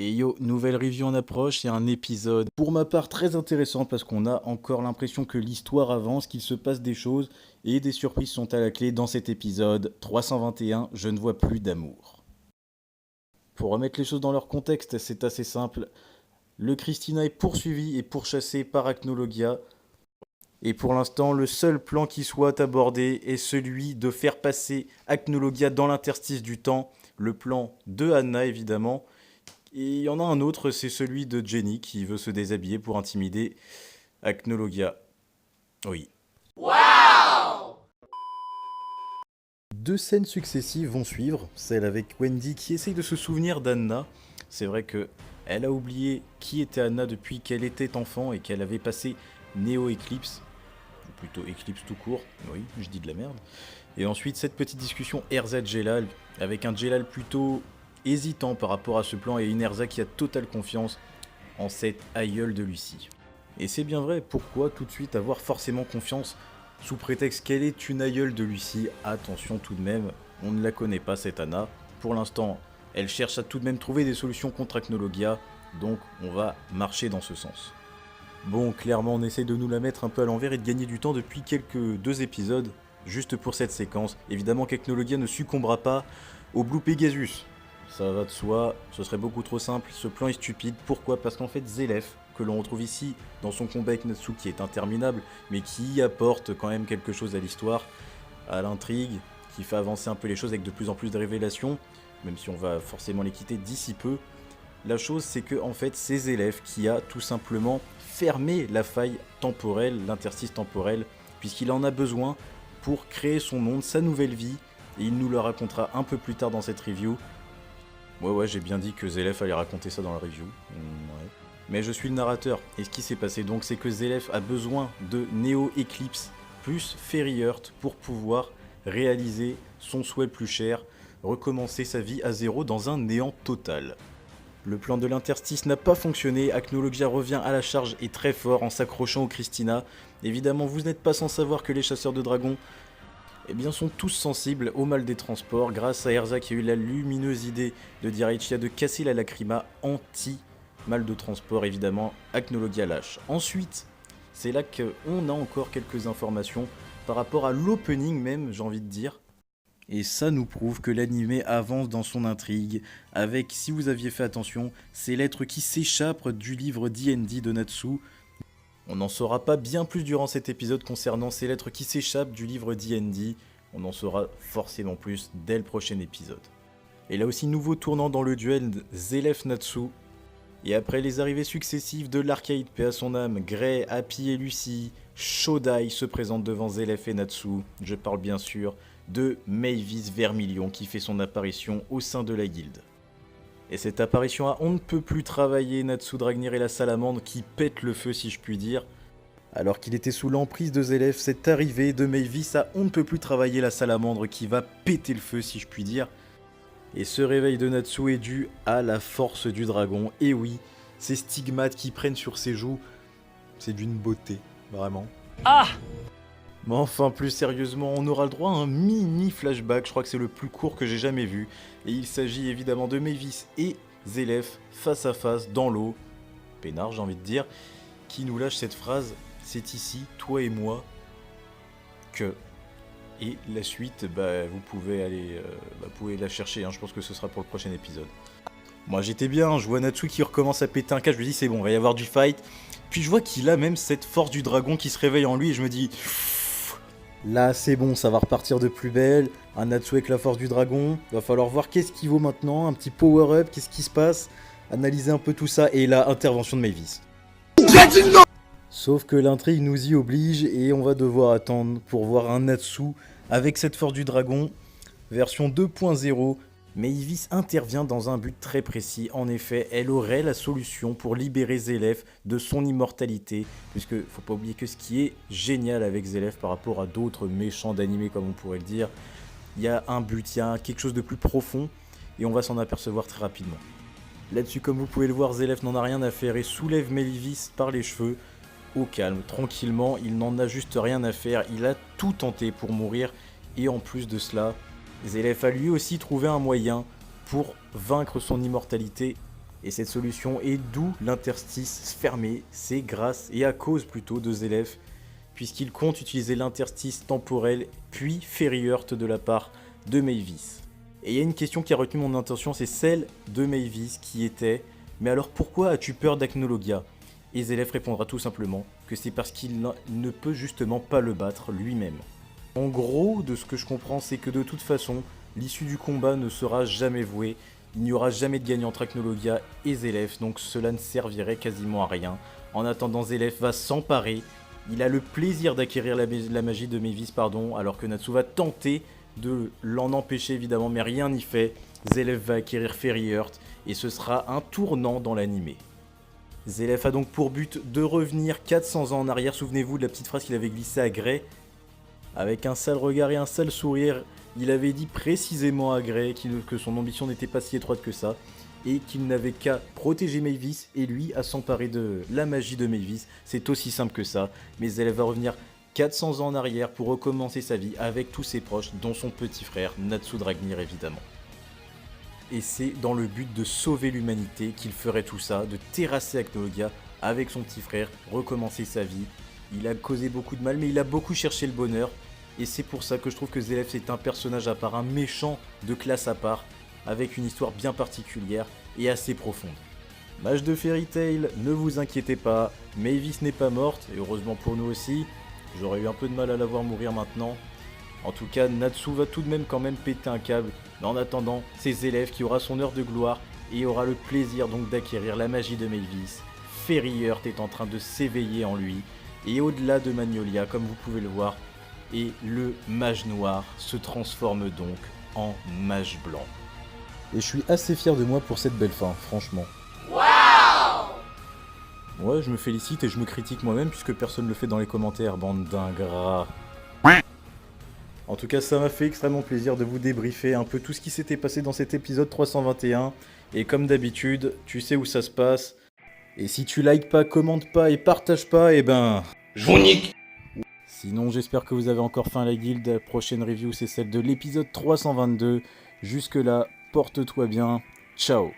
Et yo, nouvelle review en approche, c'est un épisode pour ma part très intéressant parce qu'on a encore l'impression que l'histoire avance, qu'il se passe des choses et des surprises sont à la clé dans cet épisode 321, je ne vois plus d'amour. Pour remettre les choses dans leur contexte, c'est assez simple. Le Christina est poursuivi et pourchassé par Acnologia. Et pour l'instant, le seul plan qui soit abordé est celui de faire passer Acnologia dans l'interstice du temps. Le plan de Anna, évidemment. Et il y en a un autre, c'est celui de Jenny qui veut se déshabiller pour intimider Acnologia. Oui. Deux scènes successives vont suivre, celle avec Wendy qui essaye de se souvenir d'Anna. C'est vrai que elle a oublié qui était Anna depuis qu'elle était enfant et qu'elle avait passé Neo Eclipse, ou plutôt Eclipse tout court, oui, je dis de la merde. Et ensuite cette petite discussion Erza-Jelal, avec un Jelal plutôt hésitant par rapport à ce plan et une Erza qui a totale confiance en cette aïeule de Lucie. Et c'est bien vrai, pourquoi tout de suite avoir forcément confiance sous prétexte qu'elle est une aïeule de Lucie? Attention tout de même, on ne la connaît pas cette Anna. Pour l'instant, elle cherche à tout de même trouver des solutions contre Acnologia, donc on va marcher dans ce sens. Bon, clairement on essaie de nous la mettre un peu à l'envers et de gagner du temps depuis deux épisodes, juste pour cette séquence. Évidemment qu'Acnologia ne succombera pas au Blue Pegasus. Ça va de soi, ce serait beaucoup trop simple, ce plan est stupide. Pourquoi? Parce qu'en fait Zelef, que l'on retrouve ici dans son combat avec Natsu qui est interminable, mais qui apporte quand même quelque chose à l'histoire, à l'intrigue, qui fait avancer un peu les choses avec de plus en plus de révélations, même si on va forcément les quitter d'ici peu. La chose c'est que en fait c'est Zelef qui a tout simplement fermé la faille temporelle, l'interstice temporel, puisqu'il en a besoin pour créer son monde, sa nouvelle vie, et il nous le racontera un peu plus tard dans cette review. Ouais, j'ai bien dit que Zelef allait raconter ça dans la review. Ouais. Mais je suis le narrateur, et ce qui s'est passé donc, c'est que Zelef a besoin de Neo Eclipse plus Fairy Heart pour pouvoir réaliser son souhait le plus cher, recommencer sa vie à zéro dans un néant total. Le plan de l'interstice n'a pas fonctionné, Acnologia revient à la charge et très fort en s'accrochant au Christina. Évidemment, vous n'êtes pas sans savoir que les chasseurs de dragons sont tous sensibles au mal des transports, grâce à Erza qui a eu la lumineuse idée de dire à Ichiya de casser la lacrima anti-mal de transport, évidemment, Acnologia lâche. Ensuite, c'est là qu'on a encore quelques informations par rapport à l'opening même, j'ai envie de dire. Et ça nous prouve que l'anime avance dans son intrigue, avec, si vous aviez fait attention, ces lettres qui s'échappent du livre D&D de Natsu. On n'en saura pas bien plus durant cet épisode concernant ces lettres qui s'échappent du livre D&D. On en saura forcément plus dès le prochain épisode. Et là aussi, nouveau tournant dans le duel Zelef-Natsu. Et après les arrivées successives de l'Archaïde, paix à son âme, Grey, Happy et Lucie, Shodai se présente devant Zelef et Natsu. Je parle bien sûr de Mavis Vermilion qui fait son apparition au sein de la guilde. Et cette apparition a on ne peut plus travailler Natsu Dragnir et la salamandre qui pète le feu si je puis dire. Alors qu'il était sous l'emprise de Zelef, cette arrivée de Mavis a on ne peut plus travailler la salamandre qui va péter le feu si je puis dire. Et ce réveil de Natsu est dû à la force du dragon. Et oui, ces stigmates qui prennent sur ses joues, c'est d'une beauté, vraiment. Ah! Mais enfin, plus sérieusement, on aura le droit à un mini flashback, je crois que c'est le plus court que j'ai jamais vu. Et il s'agit évidemment de Mavis et Zelef face à face dans l'eau, peinard j'ai envie de dire, qui nous lâche cette phrase « C'est ici, toi et moi, que... » Et la suite, vous pouvez aller pouvez la chercher, hein, je pense que ce sera pour le prochain épisode. Moi j'étais bien, je vois Natsu qui recommence à péter un câble, je me dis c'est bon, il va y avoir du fight. Puis je vois qu'il a même cette force du dragon qui se réveille en lui et je me dis... Là c'est bon, ça va repartir de plus belle, un Natsu avec la force du dragon, va falloir voir qu'est-ce qu'il vaut maintenant, un petit power-up, qu'est-ce qui se passe, analyser un peu tout ça, et là, intervention de Mavis. Sauf que l'intrigue nous y oblige et on va devoir attendre pour voir un Natsu avec cette force du dragon, version 2.0. Mavis intervient dans un but très précis, en effet, elle aurait la solution pour libérer Zelef de son immortalité, puisque faut pas oublier que ce qui est génial avec Zelef par rapport à d'autres méchants d'anime comme on pourrait le dire, il y a un but, il y a quelque chose de plus profond, et on va s'en apercevoir très rapidement. Là-dessus, comme vous pouvez le voir, Zelef n'en a rien à faire et soulève Mavis par les cheveux, au calme, tranquillement, il n'en a juste rien à faire, il a tout tenté pour mourir, et en plus de cela, Zelef a lui aussi trouvé un moyen pour vaincre son immortalité Et cette solution est d'où l'interstice fermé, c'est grâce et à cause plutôt de Zélef, puisqu'il compte utiliser l'interstice temporel puis Fairy Heart de la part de Mavis. Et il y a une question qui a retenu mon attention, c'est celle de Mavis qui était « Mais alors pourquoi as-tu peur d'Acnologia ?» Et Zélef répondra tout simplement que c'est parce qu'il ne peut justement pas le battre lui-même. En gros, de ce que je comprends, c'est que de toute façon, l'issue du combat ne sera jamais vouée. Il n'y aura jamais de gagnant entre Acnologia et Zélef, donc cela ne servirait quasiment à rien. En attendant, Zélef va s'emparer. Il a le plaisir d'acquérir la magie de Mavis, alors que Natsu va tenter de l'en empêcher évidemment, mais rien n'y fait. Zélef va acquérir Fairy Heart et ce sera un tournant dans l'animé. Zélef a donc pour but de revenir 400 ans en arrière. Souvenez-vous de la petite phrase qu'il avait glissée à Gray. Avec un sale regard et un sale sourire, il avait dit précisément à Gray que son ambition n'était pas si étroite que ça et qu'il n'avait qu'à protéger Mavis et lui à s'emparer de la magie de Mavis. C'est aussi simple que ça, mais Zélef va revenir 400 ans en arrière pour recommencer sa vie avec tous ses proches, dont son petit frère Natsu Dragnir évidemment. Et c'est dans le but de sauver l'humanité qu'il ferait tout ça, de terrasser Acnologia avec son petit frère, recommencer sa vie. Il a causé beaucoup de mal, mais il a beaucoup cherché le bonheur. Et c'est pour ça que je trouve que Zélef c'est un personnage à part, un méchant de classe à part, avec une histoire bien particulière et assez profonde. Mage de Fairy Tail, ne vous inquiétez pas, Mavis n'est pas morte, et heureusement pour nous aussi. J'aurais eu un peu de mal à la voir mourir maintenant. En tout cas, Natsu va tout de même quand même péter un câble. Mais en attendant, c'est Zélef qui aura son heure de gloire et aura le plaisir donc d'acquérir la magie de Mavis. Fairy Heart est en train de s'éveiller en lui. Et au-delà de Magnolia, comme vous pouvez le voir, et le mage noir se transforme donc en mage blanc. Et je suis assez fier de moi pour cette belle fin, franchement. Ouais, je me félicite et je me critique moi-même puisque personne ne le fait dans les commentaires, bande d'ingrats. En tout cas, ça m'a fait extrêmement plaisir de vous débriefer un peu tout ce qui s'était passé dans cet épisode 321. Et comme d'habitude, tu sais où ça se passe. Et si tu likes pas, commente pas et partage pas, eh ben... Je vous nique. Sinon, j'espère que vous avez encore faim à la guilde. La prochaine review, c'est celle de l'épisode 322. Jusque là, porte-toi bien. Ciao.